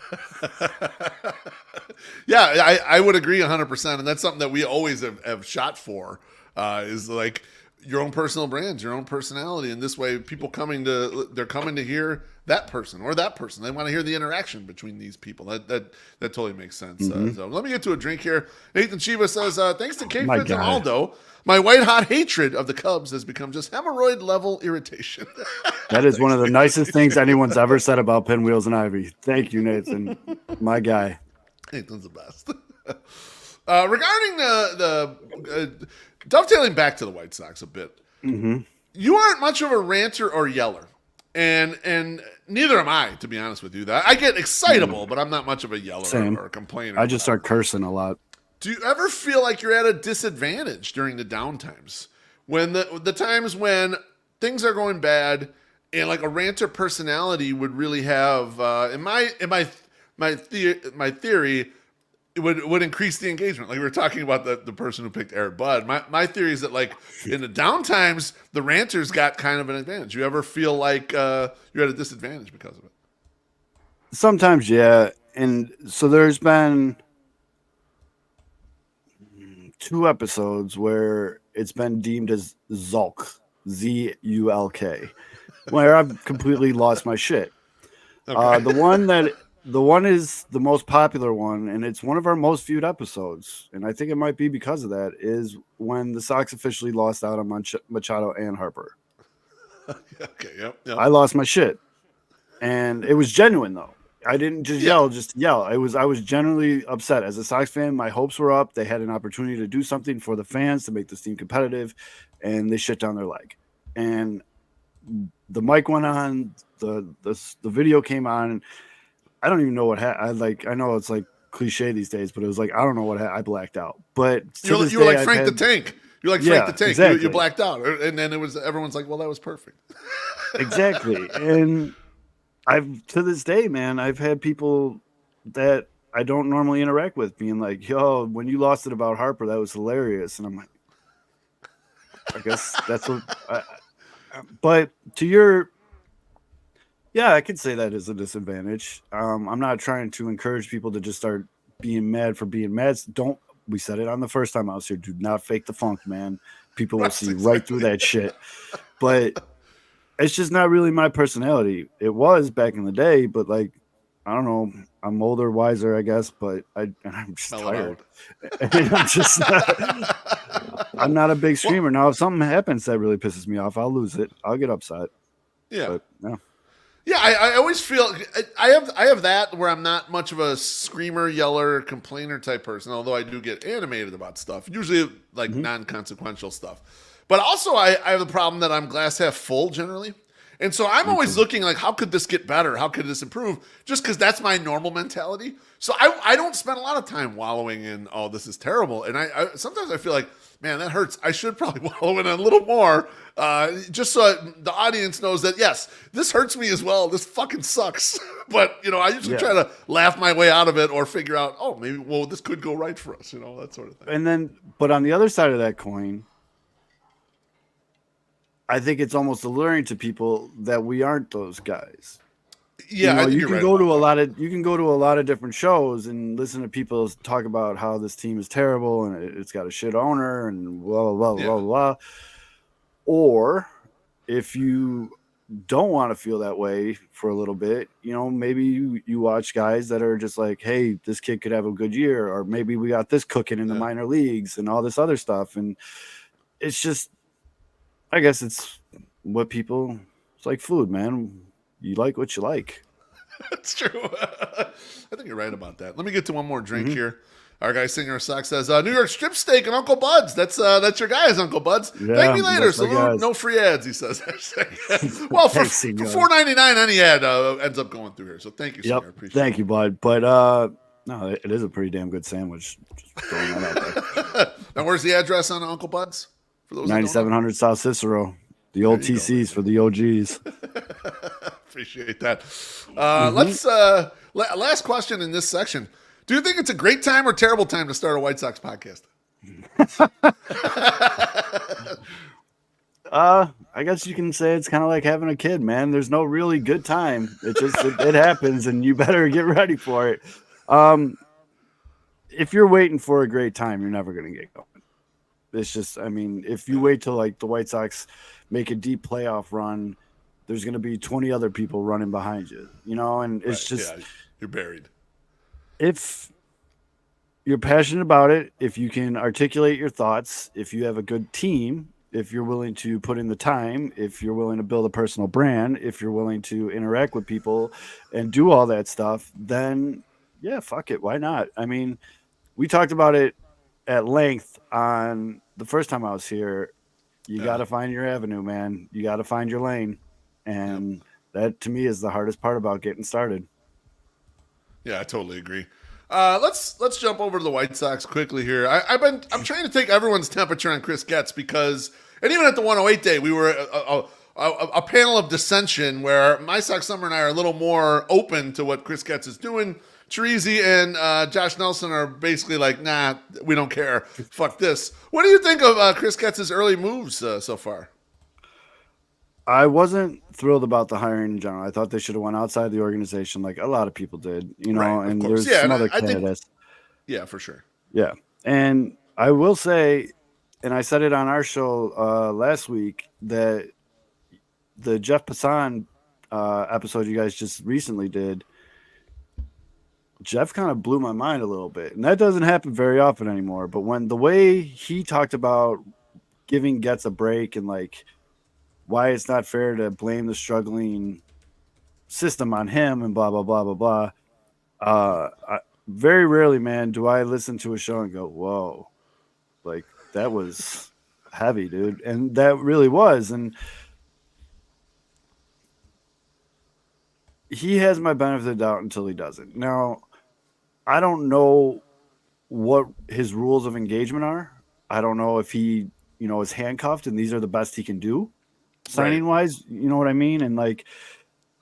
Yeah, I would agree 100%, and that's something that we always have shot for. Is like your own personal brands, your own personality, and this way people they're coming to hear that person or that person. They want to hear the interaction between these people. That totally makes sense. So let me get to a drink here. Nathan Shiva says, thanks to Kate Fitz and Aldo, my white hot hatred of the Cubs has become just hemorrhoid level irritation. That is one of the nicest things anyone's ever said about Pinwheels and Ivy. Thank you, Nathan. My guy. Nathan's the best. Regarding the dovetailing back to the White Sox a bit, you aren't much of a ranter or yeller, and neither am I, to be honest with you. That I get excitable, but I'm not much of a yeller or a complainer. I just start cursing a lot. Do you ever feel like you're at a disadvantage during the downtimes, when the times when things are going bad, and like a ranter personality would really have, in my theory, it would increase the engagement. Like we were talking about the person who picked Eric Budd. My theory is that like in the down times, the ranters got kind of an advantage. You ever feel like you're at a disadvantage because of it? Sometimes, yeah. And so there's been 2 episodes where it's been deemed as Zulk, Z-U-L-K, where I've completely lost my shit. Okay. The one is the most popular one, and it's one of our most viewed episodes, and I think it might be because of that, is when the Sox officially lost out on Machado and Harper. Okay, yep. I lost my shit, and it was genuine, though. I didn't just yell. I was genuinely upset. As a Sox fan, my hopes were up. They had an opportunity to do something for the fans to make this team competitive, and they shit down their leg. And the mic went on, the video came on, and I don't even know what happened. I know it's like cliche these days, but it was like, I don't know what happened. I blacked out. But you were like Frank the Tank. You're like Frank the Tank. Exactly. You blacked out. And then everyone's like, well, that was perfect. Exactly. And to this day, man, I've had people that I don't normally interact with being like, yo, when you lost it about Harper, that was hilarious. And I'm like, I guess that's what but to your, yeah, I could say that is a disadvantage. I'm not trying to encourage people to just start being mad for being mad. We said it on the first time I was here. Do not fake the funk, man. People will see right through that shit. But it's just not really my personality. It was back in the day, but like, I don't know. I'm older, wiser, I guess, but I'm just tired. I'm not a big screamer. Now, if something happens that really pisses me off, I'll lose it. I'll get upset. Yeah. But, no. Yeah, I always feel I have that where I'm not much of a screamer, yeller, complainer type person, although I do get animated about stuff, usually like non-consequential stuff. But also I have the problem that I'm glass half full generally. And so I'm always looking like, how could this get better? How could this improve? Just because that's my normal mentality. So I don't spend a lot of time wallowing in, oh, this is terrible. And I sometimes I feel like, man, that hurts. I should probably wallow in a little more, just so the audience knows that, yes, this hurts me as well. This fucking sucks. But, I usually try to laugh my way out of it or figure out, oh, maybe, well, this could go right for us, that sort of thing. And then, but on the other side of that coin, I think it's almost alluring to people that we aren't those guys. Yeah, you can go to a lot of different shows and listen to people talk about how this team is terrible and it's got a shit owner and blah blah blah blah blah. Or if you don't want to feel that way for a little bit, maybe you watch guys that are just like, hey, this kid could have a good year, or maybe we got this cooking in the minor leagues and all this other stuff. And it's just, I guess it's like food, man. You like what you like. That's true. I think you're right about that. Let me get to one more drink here. Our guy Singer of Sock says, New York strip steak and Uncle Bud's. That's your guys, Uncle Bud's. Yeah, thank me later. Salute. No free ads, he says. Well, for $4.99, any ad ends up going through here. So thank you, Singer. Appreciate thank you, bud. But no, it is a pretty damn good sandwich. Just throwing that out there. Now, where's the address on Uncle Bud's? For those 9700 South Cicero. The old TCs for the OGs. Appreciate that. Let's last question in this section. Do you think it's a great time or terrible time to start a White Sox podcast? I guess you can say it's kind of like having a kid, man. There's no really good time. It happens, and you better get ready for it. If you're waiting for a great time, you're never going to get going. It's just, if you wait till like the White Sox make a deep playoff run, there's going to be 20 other people running behind you, and it's just, you're buried. If you're passionate about it, if you can articulate your thoughts, if you have a good team, if you're willing to put in the time, if you're willing to build a personal brand, if you're willing to interact with people and do all that stuff, then yeah, fuck it. Why not? We talked about it at length on the first time I was here. You got to find your avenue, man. You got to find your lane. And that to me is the hardest part about getting started. Yeah, I totally agree. Let's jump over to the White Sox quickly here. I'm trying to take everyone's temperature on Chris Getz because, and even at the 108 day, we were a panel of dissension where my Sox Summer and I are a little more open to what Chris Getz is doing. Chirizi and Josh Nelson are basically like, nah, we don't care. Fuck this. What do you think of Chris Getz's early moves so far? I wasn't thrilled about the hiring in general. I thought they should have went outside the organization like a lot of people did, right, and there's some other candidates. Yeah, for sure. Yeah. And I will say, and I said it on our show last week, that the Jeff Passan episode you guys just recently did, Jeff kind of blew my mind a little bit. And that doesn't happen very often anymore. But when the way he talked about giving Getz a break and like why it's not fair to blame the struggling system on him and blah, blah, blah, blah, blah. Very rarely, man, do I listen to a show and go, whoa, like that was heavy, dude. And that really was. And he has my benefit of the doubt until he doesn't. Now, I don't know what his rules of engagement are. I don't know if he, is handcuffed and these are the best he can do signing wise. You know what I mean? And like,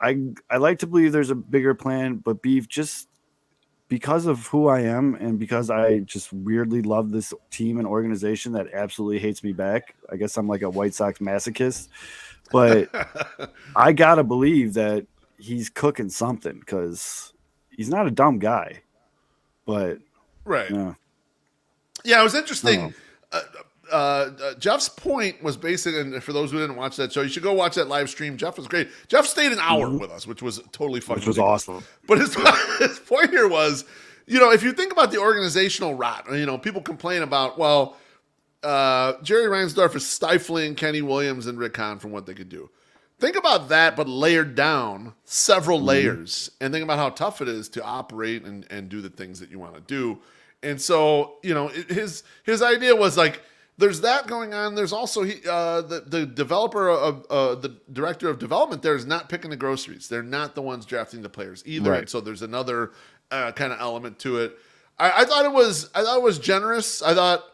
I like to believe there's a bigger plan, but Beef, just because of who I am and because I just weirdly love this team and organization that absolutely hates me back. I guess I'm like a White Sox masochist, but I got to believe that he's cooking something because he's not a dumb guy. But yeah, it was interesting. Jeff's point was basically, and for those who didn't watch that show, you should go watch that live stream. Jeff was great. Jeff stayed an hour with us, which was totally fucking awesome. But his point here was, if you think about the organizational rot, people complain about, Jerry Reinsdorf is stifling Kenny Williams and Rick Hahn from what they could do. think about that, but layered down several layers, and think about how tough it is to operate and do the things that you want to do. And so, his idea was like, there's that going on. There's also the developer of the director of development there is not picking the groceries. They're not the ones drafting the players either. Right. And so there's another kind of element to it. I thought it was generous. I thought,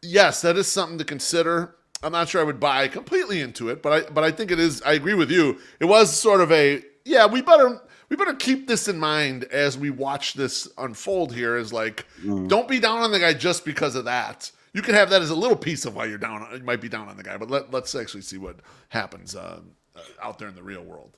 yes, that is something to consider. I'm not sure I would buy completely into it, but I think it is. I agree with you. It was sort of we better keep this in mind as we watch this unfold here. Is like, don't be down on the guy just because of that. You can have that as a little piece of why you might be down on the guy, but let's actually see what happens out there in the real world.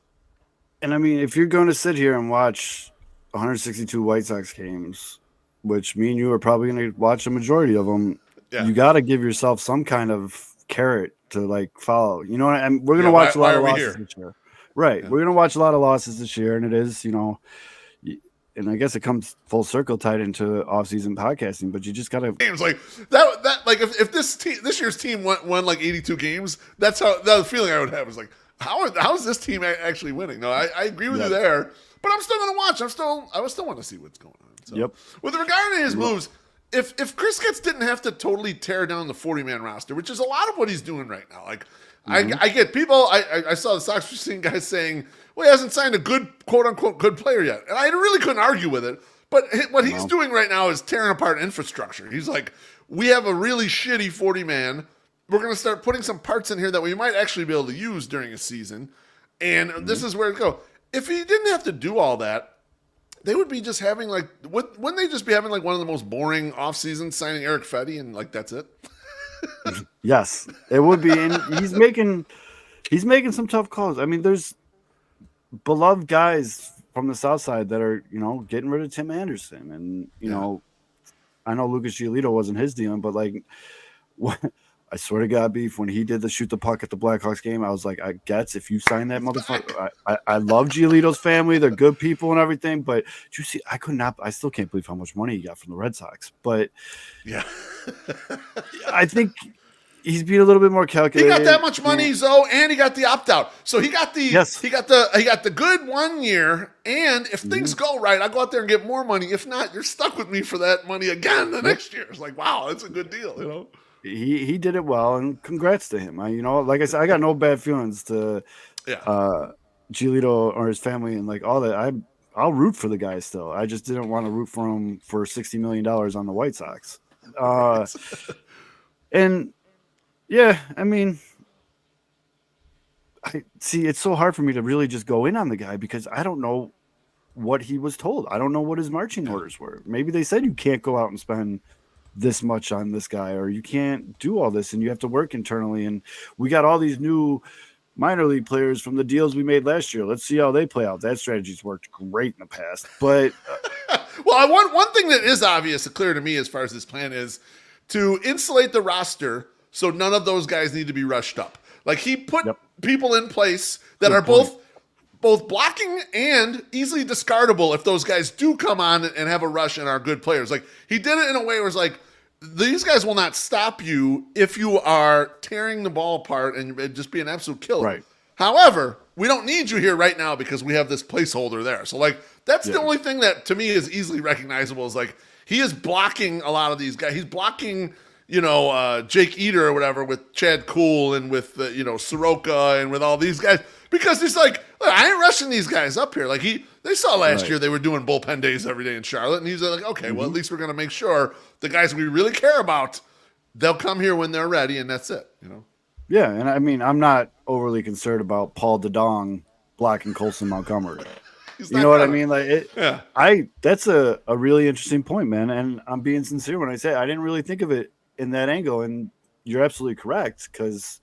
And I mean, if you're going to sit here and watch 162 White Sox games, which me and you are probably going to watch a majority of them, you got to give yourself some kind of carrot to like follow. You know, and we're going to watch a lot of losses this year. Right. Yeah. We're going to watch a lot of losses this year, and it is, and I guess it comes full circle tied into off-season podcasting, but you just got to games like that. Like if this year's team won like 82 games, that's how the feeling I would have is like, how is this team actually winning? No, I agree with you there, but I'm still going to watch. I would still want to see what's going on. So, with regard to his moves, if Chris Getz didn't have to totally tear down the 40-man roster, which is a lot of what he's doing right now, like I get people. I saw the Sox scene guys saying, well, he hasn't signed a good, quote-unquote, good player yet. And I really couldn't argue with it. But what he's doing right now is tearing apart infrastructure. He's like, we have a really shitty 40-man. We're going to start putting some parts in here that we might actually be able to use during a season. And this is where it goes. If he didn't have to do all that, they would be just having like, wouldn't they just be having like one of the most boring off seasons, signing Eric Fetty and like that's it? Yes, it would be. And he's making some tough calls. I mean, there's beloved guys from the South Side that are, getting rid of Tim Anderson. And, I know Lucas Giolito wasn't his dealing, but like, I swear to God, Beef, when he did the shoot the puck at the Blackhawks game, I was like, I guess if you sign that motherfucker, I love Giolito's family. They're good people and everything. But you see, I still can't believe how much money he got from the Red Sox. But yeah, I think he's being a little bit more calculated. He got that much money, Zoe, and he got the opt out. So he got he got the good 1 year. And if things go right, I'll go out there and get more money. If not, you're stuck with me for that money again the next year. It's like, wow, that's a good deal, He did it well, and congrats to him. Like I said, I got no bad feelings to Giolito or his family and like all that. I'll root for the guy still. I just didn't want to root for him for $60 million on the White Sox. And yeah, I mean, it's so hard for me to really just go in on the guy because I don't know what he was told. I don't know what his marching orders were. Maybe they said you can't go out and spend this much on this guy, or you can't do all this and you have to work internally. And we got all these new minor league players from the deals we made last year. Let's see how they play out. That strategy's worked great in the past, but well, one thing that is obvious and clear to me as far as this plan is to insulate the roster so none of those guys need to be rushed up. Like he put people in place that are both blocking and easily discardable if those guys do come on and have a rush and are good players. Like he did it in a way where it's like, these guys will not stop you if you are tearing the ball apart and just be an absolute killer. Right. However, we don't need you here right now because we have this placeholder there. So like, that's the only thing that to me is easily recognizable is like, he is blocking a lot of these guys. He's blocking, Jake Eater or whatever with Chad Kuhl and with, Soroka and with all these guys. Because he's like, look, I ain't rushing these guys up here. Like they saw last year they were doing bullpen days every day in Charlotte, and he's like, okay, well at least we're gonna make sure the guys we really care about, they'll come here when they're ready, and that's it. Yeah, and I mean, I'm not overly concerned about Paul DeDong blocking Colson Montgomery. You know what I mean? Like that's a really interesting point, man. And I'm being sincere when I say I didn't really think of it in that angle, and you're absolutely correct because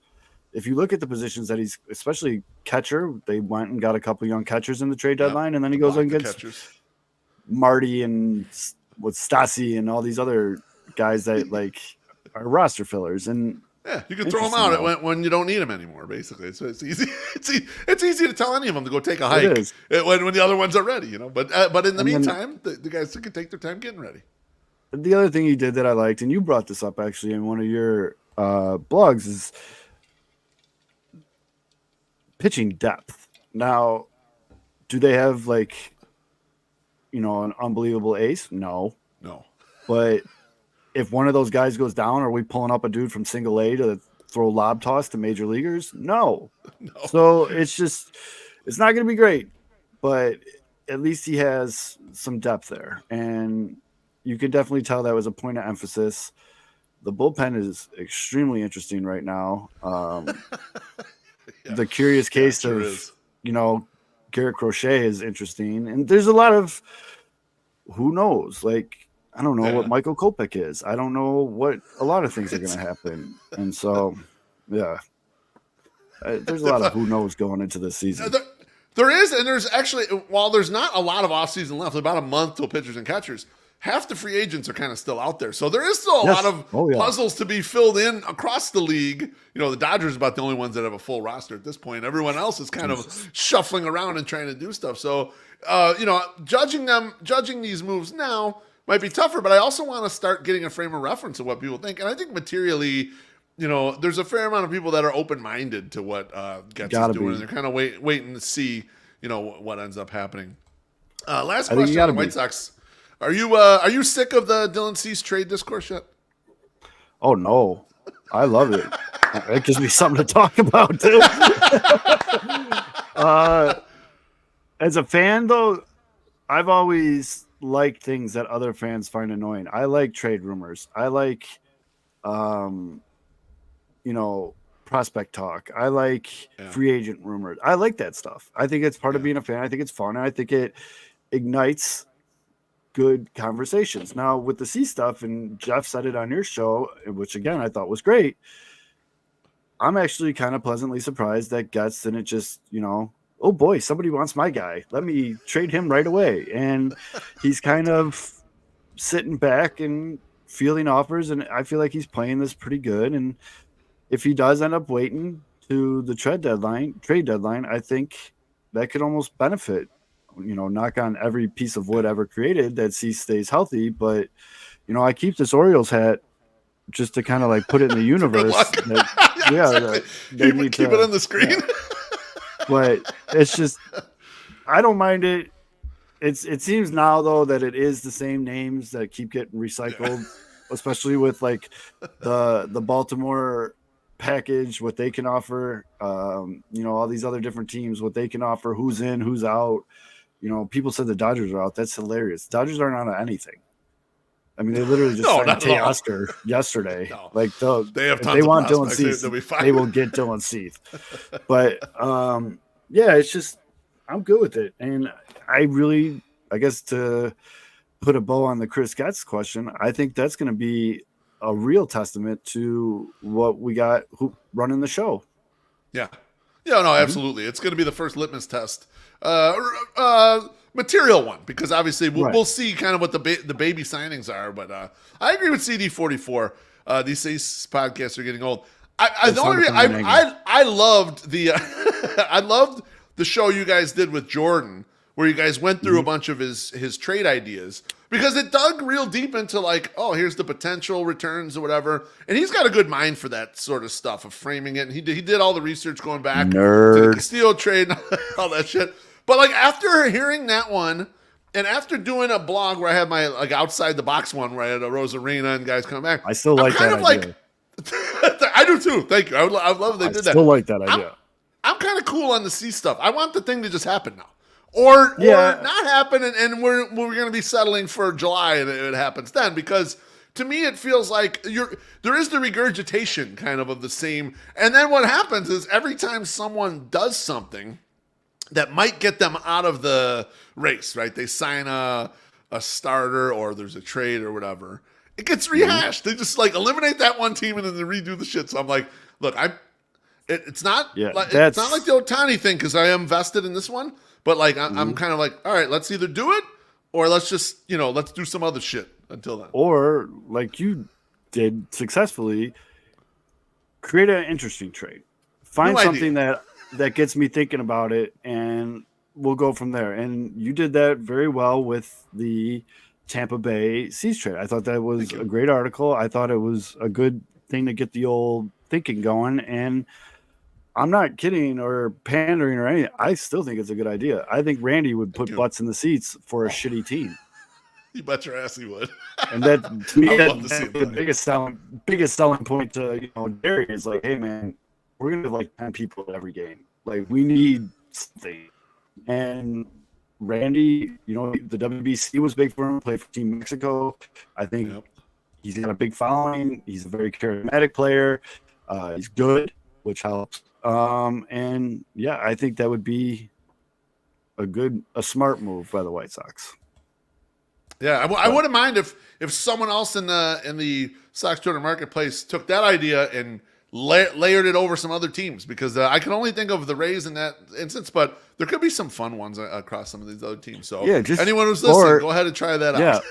if you look at the positions that he's, especially catcher, they went and got a couple young catchers in the trade deadline, and then he goes against Marty and with Stasi and all these other guys that like are roster fillers. And you can throw them out when you don't need them anymore. Basically, so it's easy. It's easy to tell any of them to go take a hike when the other ones are ready. But in the meantime, the guys can take their time getting ready. The other thing he did that I liked, and you brought this up actually in one of your blogs, is pitching depth. Now, do they have like, an unbelievable ace? No. But if one of those guys goes down, are we pulling up a dude from single A to throw lob toss to major leaguers? No. So it's not going to be great, but at least he has some depth there. And you can definitely tell that was a point of emphasis. The bullpen is extremely interesting right now. The curious case of, Garrett Crochet is interesting. And there's a lot of who knows, like, I don't know what Michael Kopech is. I don't know what a lot of things are going to happen. And so, there's a lot of who knows going into this season. There is, and there's actually, while there's not a lot of offseason left, about a month till pitchers and catchers, half the free agents are kind of still out there. So there is still a lot of puzzles to be filled in across the league. The Dodgers are about the only ones that have a full roster at this point. Everyone else is kind of shuffling around and trying to do stuff. So, judging these moves now might be tougher, but I also want to start getting a frame of reference of what people think. And I think materially, there's a fair amount of people that are open-minded to what Getz is doing. And they're kind of waiting to see, what ends up happening. Last question on the White Sox. Are you sick of the Dylan Cease trade discourse yet? Oh, no. I love it. It gives me something to talk about, too. As a fan, though, I've always liked things that other fans find annoying. I like trade rumors. I like, prospect talk. I like free agent rumors. I like that stuff. I think it's part of being a fan. I think it's fun. And I think it ignites good conversations. Now, with the C stuff, and Jeff said it on your show, which, again, I thought was great, I'm actually kind of pleasantly surprised that Getz didn't just, oh boy, somebody wants my guy. Let me trade him right away. And he's kind of sitting back and fielding offers, and I feel like he's playing this pretty good. And if he does end up waiting to the trade deadline, I think that could almost benefit, knock on every piece of wood ever created that C stays healthy. But, I keep this Orioles hat just to kind of like put it in the universe. Keep it on the screen. Yeah. But it's just, I don't mind it. It seems now, though, that it is the same names that keep getting recycled, especially with like the Baltimore package, what they can offer, all these other different teams, what they can offer, who's in, who's out. People said the Dodgers are out. That's hilarious. Dodgers aren't out of anything. I mean, they literally just signed Teoscar yesterday. No. Like they want Dylan Cease, they will get Dylan Cease. But it's just, I'm good with it. And I guess to put a bow on the Chris Getz question, I think that's going to be a real testament to what we got running the show. Yeah. Yeah, no, absolutely. It's going to be the first litmus test. Material one, because obviously we'll see kind of what the baby signings are. But I agree with CD44. These podcasts are getting old. I loved the I loved the show you guys did with Jordan, where you guys went through a bunch of his trade ideas, because it dug real deep into like, oh, here's the potential returns or whatever. And he's got a good mind for that sort of stuff, of framing it. And he did all the research going back to the Castillo trade and all that shit. But like after hearing that one, and after doing a blog where I had my like outside the box one where I had a Rosarena and guys coming back, I still like that idea. I do too. Thank you. I love they did that. I still like that idea. I'm kind of cool on the C stuff. I want the thing to just happen now. Or not happen, and we're going to be settling for July, and it happens then. Because to me, it feels like there is the regurgitation kind of the same. And then what happens is every time someone does something that might get them out of the race, right? They sign a starter, or there's a trade or whatever. It gets rehashed. They just like eliminate that one team and then they redo the shit. So I'm like, look, it's not like the Ohtani thing, because I am vested in this one. But like I'm kind of like, all right, let's either do it or let's just let's do some other shit until then. Or like you did successfully, create an interesting trade. Find something that gets me thinking about it, and we'll go from there. And you did that very well with the Tampa Bay Cease trade. I thought that was a great article. I thought it was a good thing to get the old thinking going. And I'm not kidding or pandering or anything. I still think it's a good idea. I think Randy would put butts in the seats for a shitty team. You bet your ass he would. And that, to me, I would love to see him the play. biggest selling point to Gary is like, hey man, we're gonna have like 10 people at every game. Like we need something. And Randy, the WBC was big for him. Played for Team Mexico. I think he's got a big following. He's a very charismatic player. He's good, which helps. And yeah, I think that would be a smart move by the White Sox. Yeah, I wouldn't mind if someone else in the Sox Twitter marketplace took that idea and layered it over some other teams, because I can only think of the Rays in that instance, but there could be some fun ones across some of these other teams. So yeah, anyone who's listening, go ahead and try that out.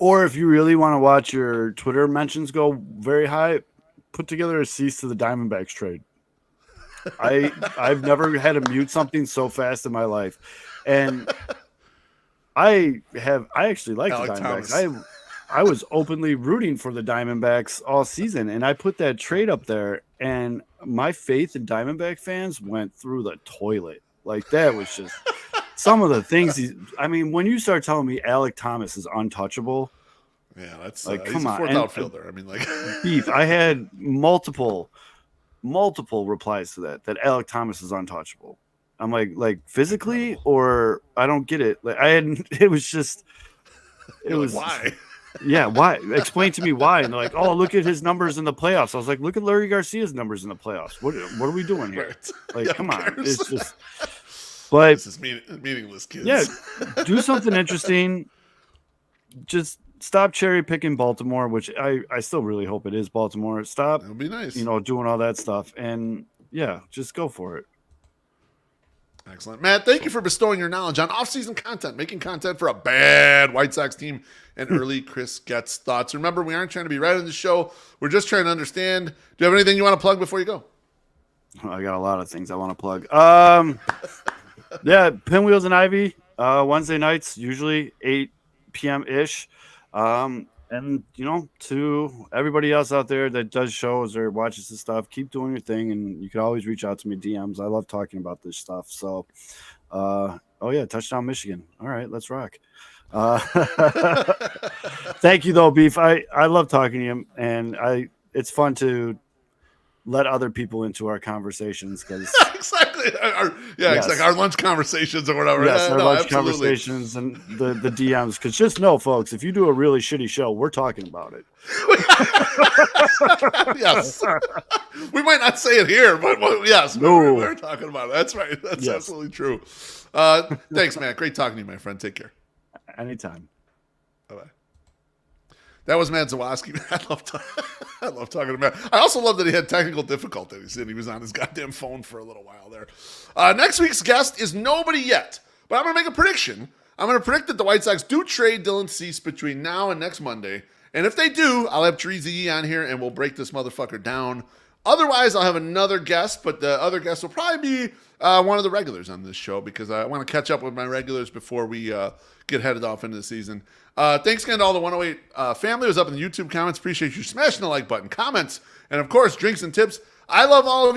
Or if you really want to watch your Twitter mentions go very high, put together a cease to the Diamondbacks trade. I've never had to mute something so fast in my life, and I actually like the Diamondbacks. I was openly rooting for the Diamondbacks all season, and I put that trade up there, and my faith in Diamondback fans went through the toilet. Like, that was just some of the things. When you start telling me Alek Thomas is untouchable, yeah, that's like, he's come a on, fourth outfielder. Beef. I had multiple replies to that Alek Thomas is untouchable. I'm like physically, or I don't get it. Like it was why? Yeah, why? Explain to me why. And they're like, oh, look at his numbers in the playoffs. I was like, look at Larry Garcia's numbers in the playoffs. What are we doing here? Right. Like, come on. It's just, but this is meaningless, kids. Yeah, do something interesting. Just stop cherry picking Baltimore, which I still really hope it is Baltimore. Stop. That would be nice. Doing all that stuff, and yeah, just go for it. Excellent. Matt, thank you for bestowing your knowledge on off-season content, making content for a bad White Sox team, and early Chris Getz thoughts. Remember, we aren't trying to be right on the show. We're just trying to understand. Do you have anything you want to plug before you go? I got a lot of things I want to plug. Yeah, Pinwheels and Ivy, Wednesday nights, usually 8 p.m.-ish. And, to everybody else out there that does shows or watches this stuff, keep doing your thing. And you can always reach out to me, DMs. I love talking about this stuff. So, touchdown Michigan. All right, let's rock. Thank you, though, Beef. I love talking to you. And it's fun to let other people into our conversations, because exactly. Exactly. Our lunch conversations or whatever. Yes, our lunch absolutely. conversations and the DMs. Because just know, folks, if you do a really shitty show, we're talking about it. Yes. We might not say it here, but yes, we're talking about it. That's right. That's absolutely true. Thanks, Matt. Great talking to you, my friend. Take care. Anytime. Bye-bye. That was Matt Zawaski. I love talking to Matt. I also love that he had technical difficulties and he was on his goddamn phone for a little while there. Next week's guest is nobody yet, but I'm going to make a prediction. I'm going to predict that the White Sox do trade Dylan Cease between now and next Monday. And if they do, I'll have Trezy on here and we'll break this motherfucker down. Otherwise, I'll have another guest, but the other guest will probably be one of the regulars on this show, because I want to catch up with my regulars before we get headed off into the season. Thanks again to all the 108 family who was up in the YouTube comments. Appreciate you smashing the like button, comments, and of course, drinks and tips. I love all of you.